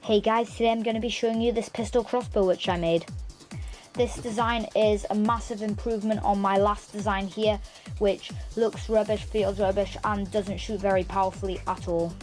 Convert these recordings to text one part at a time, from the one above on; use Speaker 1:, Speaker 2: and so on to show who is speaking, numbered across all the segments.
Speaker 1: Hey guys, today I'm going to be showing you this pistol crossbow which I made. This design is a massive improvement on my last design here, which looks rubbish, feels rubbish and doesn't shoot very powerfully at all.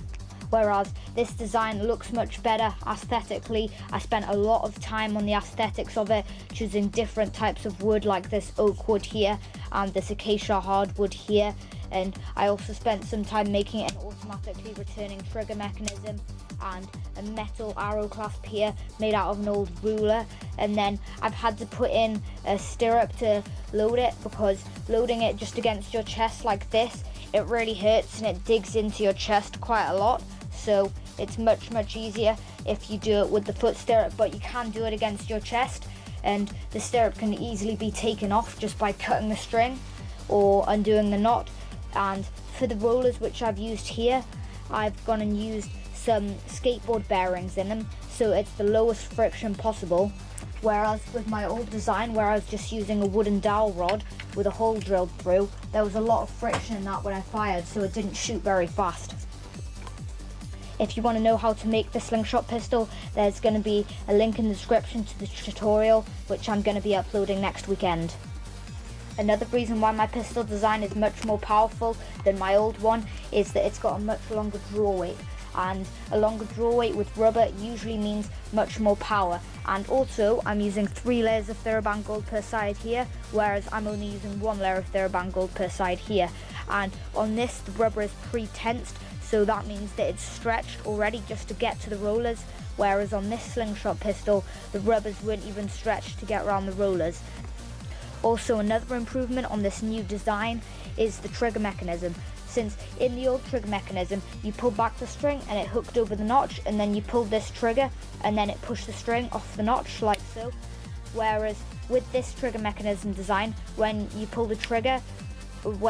Speaker 1: Whereas this design looks much better aesthetically. I spent a lot of time on the aesthetics of it, choosing different types of wood like this oak wood here and this acacia hardwood here. And I also spent some time making an automatically returning trigger mechanism and a metal arrow clasp here made out of an old ruler. And then I've had to put in a stirrup to load it, because loading it just against your chest like this, it really hurts and it digs into your chest quite a lot. So it's much easier if you do it with the foot stirrup, but you can do it against your chest, and the stirrup can easily be taken off just by cutting the string or undoing the knot. And for the rollers which I've used here, I've gone and used some skateboard bearings in them, so it's the lowest friction possible. Whereas with my old design, where I was just using a wooden dowel rod with a hole drilled through, there was a lot of friction in that when I fired, so it didn't shoot very fast. If you want to know how to make the slingshot pistol, there's going to be a link in the description to the tutorial, which I'm going to be uploading next weekend. Another reason why my pistol design is much more powerful than my old one is that it's got a much longer draw weight, and a longer draw weight with rubber usually means much more power. And also I'm using 3 layers of TheraBand gold per side here, whereas I'm only using 1 layer of TheraBand gold per side here. And on this, the rubber is pre-tensed, so that means that it's stretched already just to get to the rollers, whereas on this slingshot pistol the rubbers weren't even stretched to get around the rollers. Also, another improvement on this new design is the trigger mechanism. Since in the old trigger mechanism you pulled back the string and it hooked over the notch, and then you pulled this trigger and then it pushed the string off the notch like so. Whereas with this trigger mechanism design, when you pull the trigger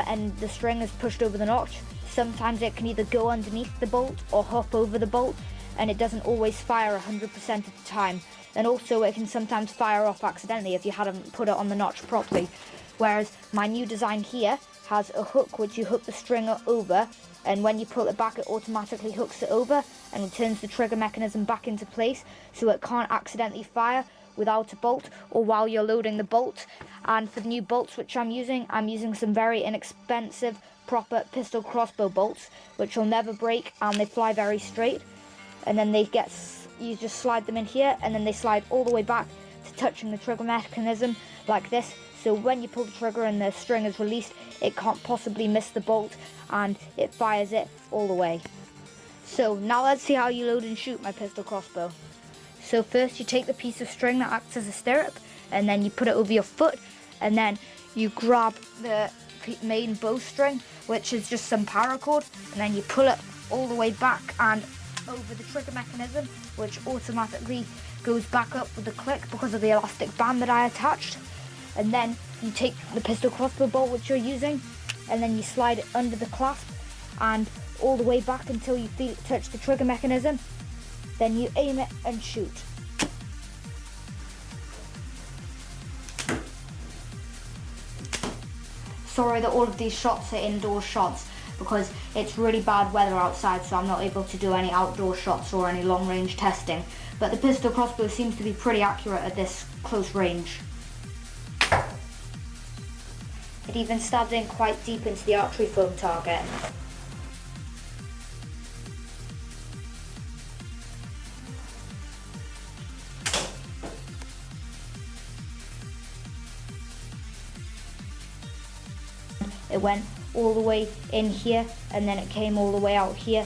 Speaker 1: and the string is pushed over the notch, sometimes it can either go underneath the bolt or hop over the bolt, and it doesn't always fire 100% of the time. And also it can sometimes fire off accidentally if you hadn't put it on the notch properly. Whereas my new design here has a hook which you hook the string over, and when you pull it back it automatically hooks it over and returns the trigger mechanism back into place, so it can't accidentally fire without a bolt or while you're loading the bolt. And for the new bolts which I'm using some very inexpensive proper pistol crossbow bolts which will never break, and they fly very straight, and then you just slide them in here and then they slide all the way back to touching the trigger mechanism like this. So when you pull the trigger and the string is released, it can't possibly miss the bolt and it fires it all the way. So now let's see how you load and shoot my pistol crossbow. So first you take the piece of string that acts as a stirrup, and then you put it over your foot, and then you grab the main bowstring, which is just some paracord, and then you pull it all the way back and over the trigger mechanism, which automatically goes back up with a click because of the elastic band that I attached. And then you take the pistol crossbow bolt which you're using, and then you slide it under the clasp and all the way back until you feel it touch the trigger mechanism. Then you aim it and shoot. Sorry that all of these shots are indoor shots, because it's really bad weather outside, so I'm not able to do any outdoor shots or any long range testing. But the pistol crossbow seems to be pretty accurate at this close range. It even stabbed in quite deep into the archery foam target. It went all the way in here and then it came all the way out here.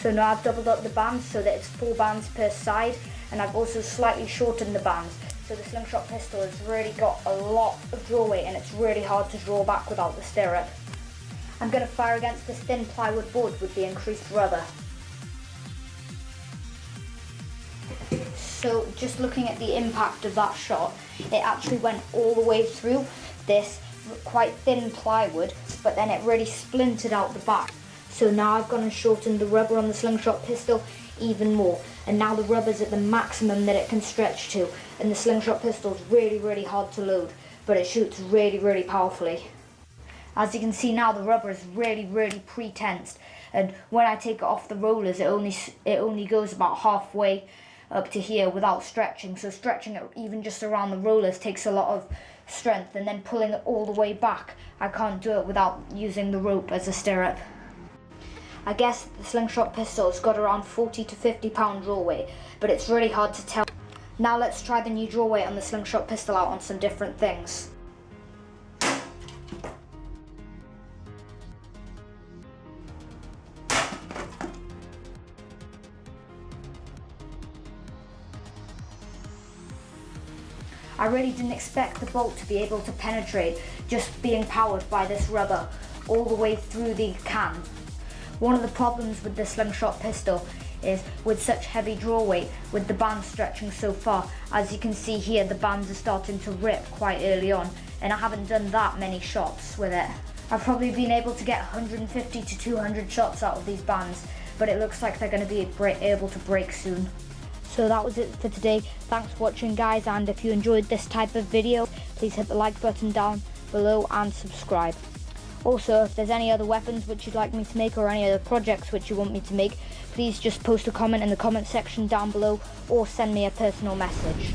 Speaker 1: So now I've doubled up the bands so that it's 4 bands per side, and I've also slightly shortened the bands. So the slingshot pistol has really got a lot of draw weight and it's really hard to draw back without the stirrup. I'm going to fire against this thin plywood board with the increased rubber. So just looking at the impact of that shot, it actually went all the way through this quite thin plywood, but then it really splintered out the back. So now I've gone and shortened the rubber on the Slingshot pistol even more, and now the rubber's at the maximum that it can stretch to, and the Slingshot pistol's really hard to load, but it shoots really powerfully. As you can see now, the rubber is really pre-tensed, and when I take it off the rollers, it only goes about halfway up to here without stretching. So stretching it even just around the rollers takes a lot of strength, and then pulling it all the way back, I can't do it without using the rope as a stirrup. I guess the Slingshot pistol's got around 40 to 50 pound draw weight, but it's really hard to tell. Now let's try the new draw weight on the Slingshot pistol out on some different things. I really didn't expect the bolt to be able to penetrate just being powered by this rubber all the way through the can. One of the problems with the Slingshot pistol is with such heavy draw weight, with the band stretching so far. As you can see here, the bands are starting to rip quite early on, and I haven't done that many shots with it. I've probably been able to get 150 to 200 shots out of these bands, but it looks like they're going to be able to break soon. So that was it for today. Thanks for watching, guys, and if you enjoyed this type of video, please hit the like button down below and subscribe. Also, if there's any other weapons which you'd like me to make, or any other projects which you want me to make, please just post a comment in the comment section down below, or send me a personal message.